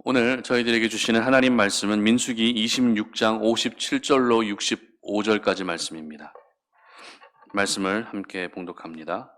오늘 저희들에게 주시는 하나님 말씀은 민수기 26장 57절로 65절까지 말씀입니다. 말씀을 함께 봉독합니다.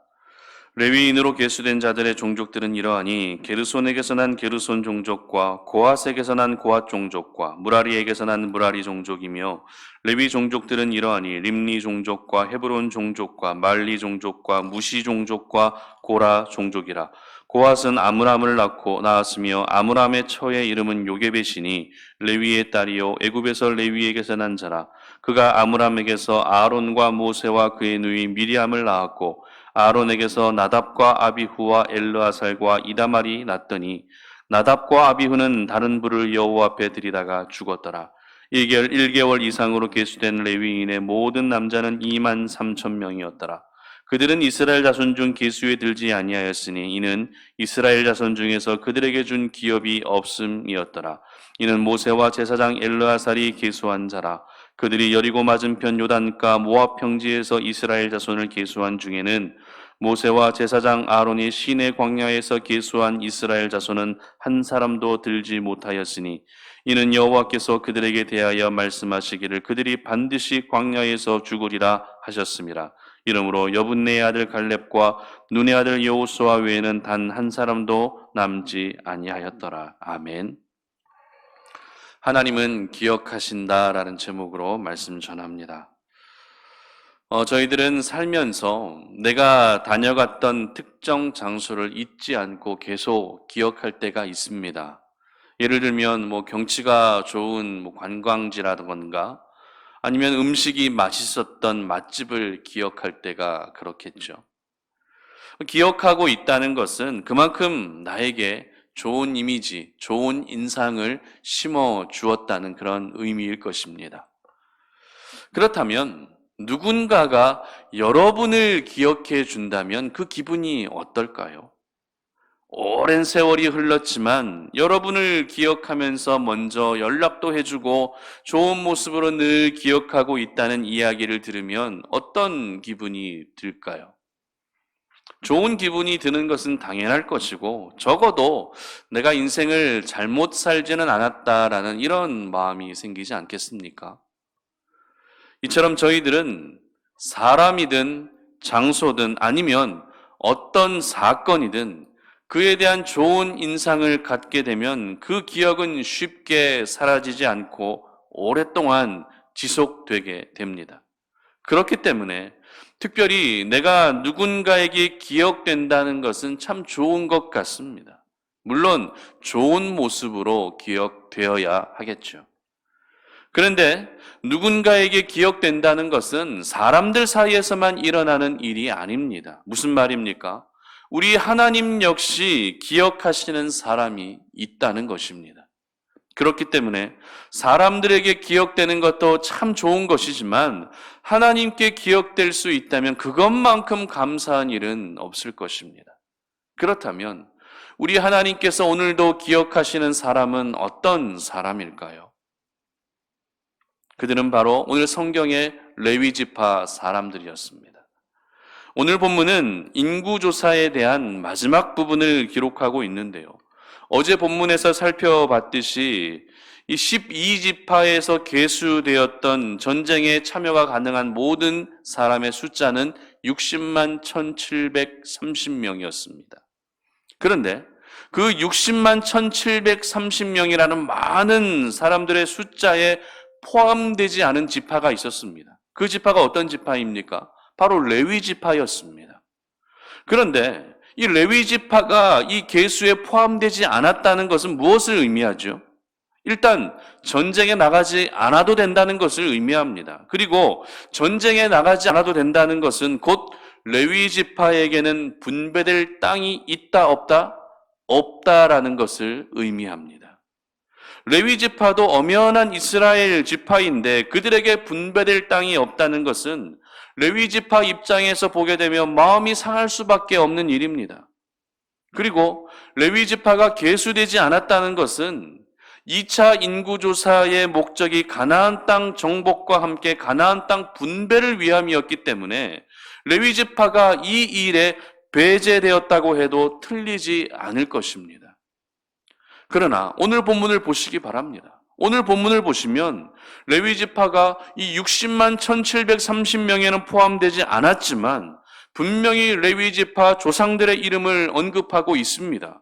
레위인으로 계수된 자들의 종족들은 이러하니 게르손에게서 난 게르손 종족과 고핫에게서 난 고핫 종족과 무라리에게서 난 무라리 종족이며, 레위 종족들은 이러하니 림니 종족과 헤브론 종족과 말리 종족과 무시 종족과 고라 종족이라. 고핫은 아므람을 낳았으며 아므람의 처의 이름은 요게벳이니 레위의 딸이요 애굽에서 레위에게서 난 자라. 그가 아므람에게서 아론과 모세와 그의 누이 미리암을 낳았고, 아론에게서 나답과 아비후와 엘르아살과 이다말이 났더니, 나답과 아비후는 다른 불을 여호와 앞에 들이다가 죽었더라. 1개월 이상으로 계수된 레위인의 모든 남자는 23,000명이었더라. 그들은 이스라엘 자손 중 계수에 들지 아니하였으니 이는 이스라엘 자손 중에서 그들에게 준 기업이 없음이었더라. 이는 모세와 제사장 엘르아살이 계수한 자라. 그들이 여리고 맞은편 요단가 모압 평지에서 이스라엘 자손을 계수한 중에는 모세와 제사장 아론이 시내 광야에서 계수한 이스라엘 자손은 한 사람도 들지 못하였으니, 이는 여호와께서 그들에게 대하여 말씀하시기를 그들이 반드시 광야에서 죽으리라 하셨음이라. 이러므로 여분네의 아들 갈렙과 눈의 아들 여호수아 외에는 단 한 사람도 남지 아니하였더라. 아멘. 하나님은 기억하신다라는 제목으로 말씀 전합니다. 저희들은 살면서 내가 다녀갔던 특정 장소를 잊지 않고 계속 기억할 때가 있습니다. 예를 들면 경치가 좋은 관광지라든가 아니면 음식이 맛있었던 맛집을 기억할 때가 그렇겠죠. 기억하고 있다는 것은 그만큼 나에게 좋은 이미지, 좋은 인상을 심어 주었다는 그런 의미일 것입니다. 그렇다면 누군가가 여러분을 기억해 준다면 그 기분이 어떨까요? 오랜 세월이 흘렀지만 여러분을 기억하면서 먼저 연락도 해주고 좋은 모습으로 늘 기억하고 있다는 이야기를 들으면 어떤 기분이 들까요? 좋은 기분이 드는 것은 당연할 것이고, 적어도 내가 인생을 잘못 살지는 않았다라는 이런 마음이 생기지 않겠습니까? 이처럼 저희들은 사람이든 장소든 아니면 어떤 사건이든 그에 대한 좋은 인상을 갖게 되면 그 기억은 쉽게 사라지지 않고 오랫동안 지속되게 됩니다. 그렇기 때문에 특별히 내가 누군가에게 기억된다는 것은 참 좋은 것 같습니다. 물론 좋은 모습으로 기억되어야 하겠죠. 그런데 누군가에게 기억된다는 것은 사람들 사이에서만 일어나는 일이 아닙니다. 무슨 말입니까? 우리 하나님 역시 기억하시는 사람이 있다는 것입니다. 그렇기 때문에 사람들에게 기억되는 것도 참 좋은 것이지만 하나님께 기억될 수 있다면 그것만큼 감사한 일은 없을 것입니다. 그렇다면 우리 하나님께서 오늘도 기억하시는 사람은 어떤 사람일까요? 그들은 바로 오늘 성경의 레위 지파 사람들이었습니다. 오늘 본문은 인구조사에 대한 마지막 부분을 기록하고 있는데요. 어제 본문에서 살펴봤듯이 이 12지파에서 계수되었던 전쟁에 참여가 가능한 모든 사람의 숫자는 60만 1730명이었습니다. 그런데 그 60만 1730명이라는 많은 사람들의 숫자에 포함되지 않은 지파가 있었습니다. 그 지파가 어떤 지파입니까? 바로 레위 지파였습니다. 그런데 이 레위 지파가 이 계수에 포함되지 않았다는 것은 무엇을 의미하죠? 일단 전쟁에 나가지 않아도 된다는 것을 의미합니다. 그리고 전쟁에 나가지 않아도 된다는 것은 곧 레위 지파에게는 분배될 땅이 있다 없다? 없다라는 것을 의미합니다. 레위 지파도 엄연한 이스라엘 지파인데 그들에게 분배될 땅이 없다는 것은 레위 지파 입장에서 보게 되면 마음이 상할 수밖에 없는 일입니다. 그리고 레위 지파가 계수되지 않았다는 것은 2차 인구조사의 목적이 가나안 땅 정복과 함께 가나안 땅 분배를 위함이었기 때문에 레위 지파가 이 일에 배제되었다고 해도 틀리지 않을 것입니다. 그러나 오늘 본문을 보시기 바랍니다. 오늘 본문을 보시면 레위 지파가 이 60만 1730명에는 포함되지 않았지만 분명히 레위 지파 조상들의 이름을 언급하고 있습니다.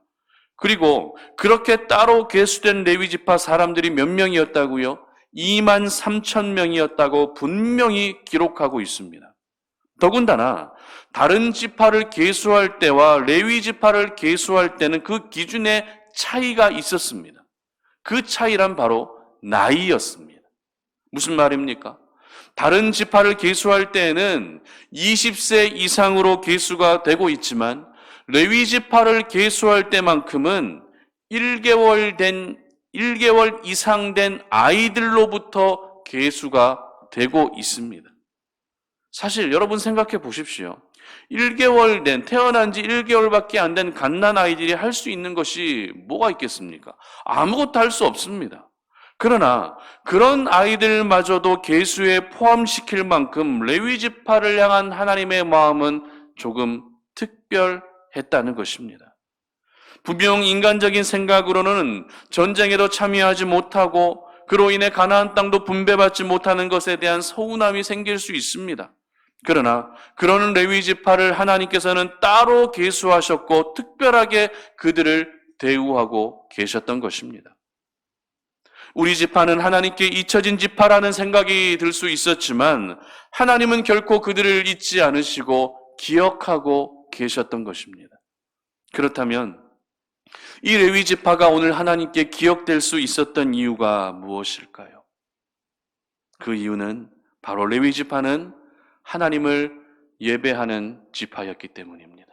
그리고 그렇게 따로 계수된 레위 지파 사람들이 몇 명이었다고요? 2만 3천 명이었다고 분명히 기록하고 있습니다. 더군다나 다른 지파를 계수할 때와 레위 지파를 계수할 때는 그 기준에 차이가 있었습니다. 그 차이란 바로 나이였습니다. 무슨 말입니까? 다른 지파를 계수할 때에는 20세 이상으로 계수가 되고 있지만 레위 지파를 계수할 때만큼은 1개월 이상 된 아이들로부터 계수가 되고 있습니다. 사실 여러분 생각해 보십시오. 태어난 지 1개월밖에 안 된 갓난 아이들이 할 수 있는 것이 뭐가 있겠습니까? 아무것도 할 수 없습니다. 그러나 그런 아이들마저도 계수에 포함시킬 만큼 레위 지파를 향한 하나님의 마음은 조금 특별했다는 것입니다. 분명 인간적인 생각으로는 전쟁에도 참여하지 못하고 그로 인해 가나안 땅도 분배받지 못하는 것에 대한 서운함이 생길 수 있습니다. 그러나 그러는 레위 지파를 하나님께서는 따로 계수하셨고 특별하게 그들을 대우하고 계셨던 것입니다. 우리 지파는 하나님께 잊혀진 지파라는 생각이 들 수 있었지만 하나님은 결코 그들을 잊지 않으시고 기억하고 계셨던 것입니다. 그렇다면 이 레위 지파가 오늘 하나님께 기억될 수 있었던 이유가 무엇일까요? 그 이유는 바로 레위 지파는 하나님을 예배하는 지파였기 때문입니다.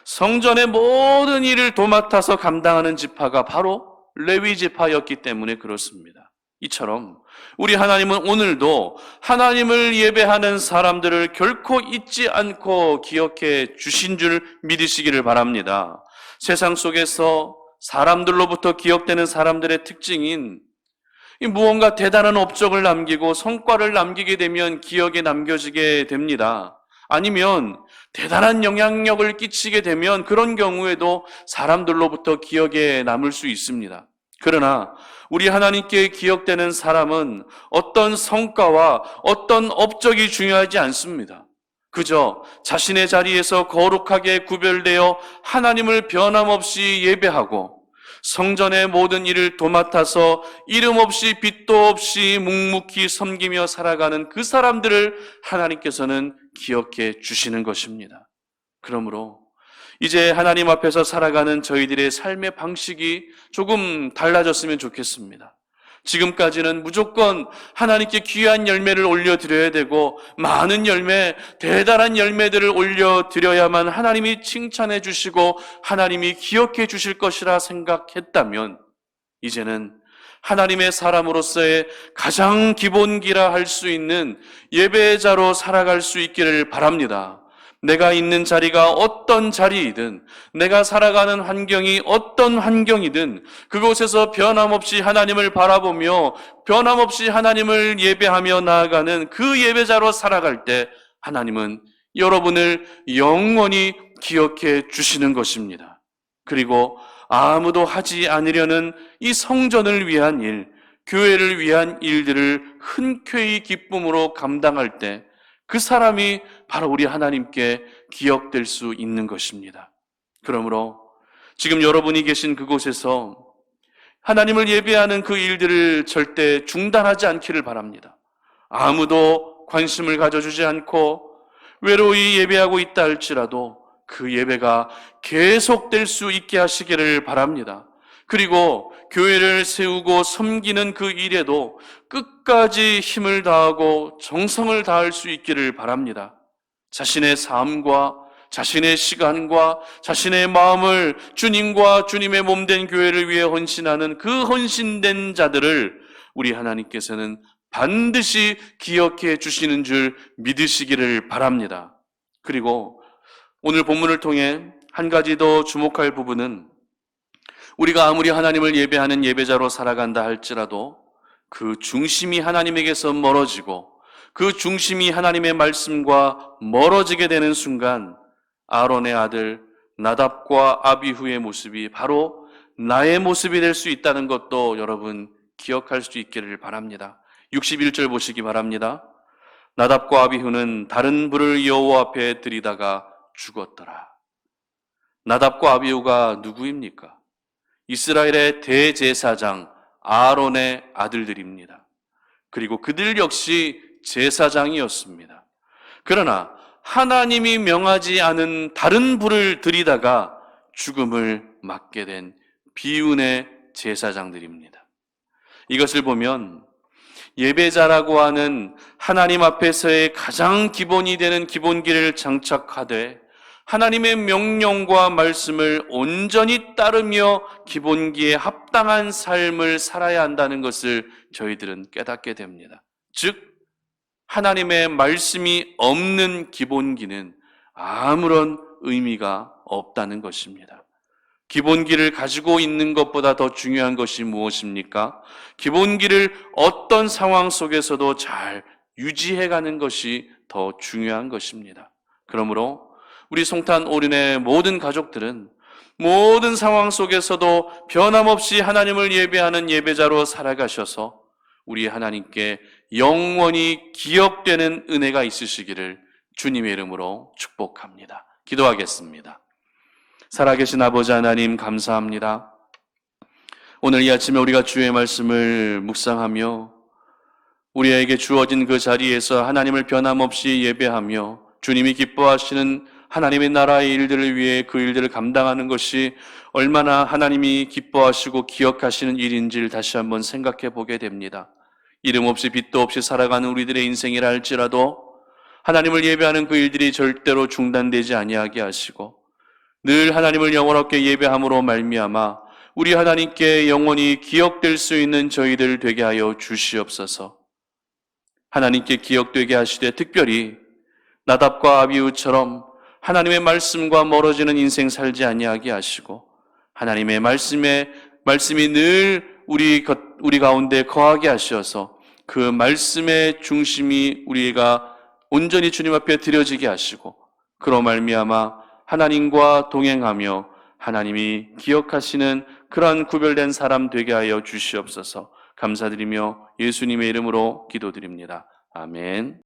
성전의 모든 일을 도맡아서 감당하는 지파가 바로 레위 지파였기 때문에 그렇습니다. 이처럼 우리 하나님은 오늘도 하나님을 예배하는 사람들을 결코 잊지 않고 기억해 주신 줄 믿으시기를 바랍니다. 세상 속에서 사람들로부터 기억되는 사람들의 특징인 무언가 대단한 업적을 남기고 성과를 남기게 되면 기억에 남겨지게 됩니다. 아니면 대단한 영향력을 끼치게 되면 그런 경우에도 사람들로부터 기억에 남을 수 있습니다. 그러나 우리 하나님께 기억되는 사람은 어떤 성과와 어떤 업적이 중요하지 않습니다. 그저 자신의 자리에서 거룩하게 구별되어 하나님을 변함없이 예배하고 성전의 모든 일을 도맡아서 이름 없이 빛도 없이 묵묵히 섬기며 살아가는 그 사람들을 하나님께서는 기억해 주시는 것입니다. 그러므로 이제 하나님 앞에서 살아가는 저희들의 삶의 방식이 조금 달라졌으면 좋겠습니다. 지금까지는 무조건 하나님께 귀한 열매를 올려드려야 되고 많은 열매, 대단한 열매들을 올려드려야만 하나님이 칭찬해 주시고 하나님이 기억해 주실 것이라 생각했다면 이제는 하나님의 사람으로서의 가장 기본기라 할 수 있는 예배자로 살아갈 수 있기를 바랍니다. 내가 있는 자리가 어떤 자리이든 내가 살아가는 환경이 어떤 환경이든 그곳에서 변함없이 하나님을 바라보며 변함없이 하나님을 예배하며 나아가는 그 예배자로 살아갈 때 하나님은 여러분을 영원히 기억해 주시는 것입니다. 그리고 아무도 하지 않으려는 이 성전을 위한 일, 교회를 위한 일들을 흔쾌히 기쁨으로 감당할 때 그 사람이 바로 우리 하나님께 기억될 수 있는 것입니다. 그러므로 지금 여러분이 계신 그곳에서 하나님을 예배하는 그 일들을 절대 중단하지 않기를 바랍니다. 아무도 관심을 가져주지 않고 외로이 예배하고 있다 할지라도 그 예배가 계속될 수 있게 하시기를 바랍니다. 그리고 교회를 세우고 섬기는 그 일에도 끝까지 힘을 다하고 정성을 다할 수 있기를 바랍니다. 자신의 삶과 자신의 시간과 자신의 마음을 주님과 주님의 몸된 교회를 위해 헌신하는 그 헌신된 자들을 우리 하나님께서는 반드시 기억해 주시는 줄 믿으시기를 바랍니다. 그리고 오늘 본문을 통해 한 가지 더 주목할 부분은 우리가 아무리 하나님을 예배하는 예배자로 살아간다 할지라도 그 중심이 하나님에게서 멀어지고 그 중심이 하나님의 말씀과 멀어지게 되는 순간 아론의 아들 나답과 아비후의 모습이 바로 나의 모습이 될 수 있다는 것도 여러분 기억할 수 있기를 바랍니다. 61절 보시기 바랍니다. 나답과 아비후는 다른 불을 여호와 앞에 들이다가 죽었더라. 나답과 아비후가 누구입니까? 이스라엘의 대제사장 아론의 아들들입니다. 그리고 그들 역시 제사장이었습니다. 그러나 하나님이 명하지 않은 다른 불을 들이다가 죽음을 맞게 된 비운의 제사장들입니다. 이것을 보면 예배자라고 하는 하나님 앞에서의 가장 기본이 되는 기본기를 장착하되 하나님의 명령과 말씀을 온전히 따르며 기본기에 합당한 삶을 살아야 한다는 것을 저희들은 깨닫게 됩니다. 즉 하나님의 말씀이 없는 기본기는 아무런 의미가 없다는 것입니다. 기본기를 가지고 있는 것보다 더 중요한 것이 무엇입니까? 기본기를 어떤 상황 속에서도 잘 유지해가는 것이 더 중요한 것입니다. 그러므로 우리 송탄 오륜의 모든 가족들은 모든 상황 속에서도 변함없이 하나님을 예배하는 예배자로 살아가셔서 우리 하나님께 영원히 기억되는 은혜가 있으시기를 주님의 이름으로 축복합니다. 기도하겠습니다. 살아계신 아버지 하나님 감사합니다. 오늘 이 아침에 우리가 주의 말씀을 묵상하며 우리에게 주어진 그 자리에서 하나님을 변함없이 예배하며 주님이 기뻐하시는 하나님의 나라의 일들을 위해 그 일들을 감당하는 것이 얼마나 하나님이 기뻐하시고 기억하시는 일인지를 다시 한번 생각해 보게 됩니다. 이름 없이 빛도 없이 살아가는 우리들의 인생이라 할지라도 하나님을 예배하는 그 일들이 절대로 중단되지 아니하게 하시고 늘 하나님을 영원롭게 예배함으로 말미암아 우리 하나님께 영원히 기억될 수 있는 저희들 되게 하여 주시옵소서. 하나님께 기억되게 하시되 특별히 나답과 아비후처럼 하나님의 말씀과 멀어지는 인생 살지 아니하게 하시고 하나님의 말씀이 늘 우리 가운데 거하게 하셔서 그 말씀의 중심이 우리가 온전히 주님 앞에 드려지게 하시고 그로 말미암아 하나님과 동행하며 하나님이 기억하시는 그러한 구별된 사람 되게 하여 주시옵소서. 감사드리며 예수님의 이름으로 기도드립니다. 아멘.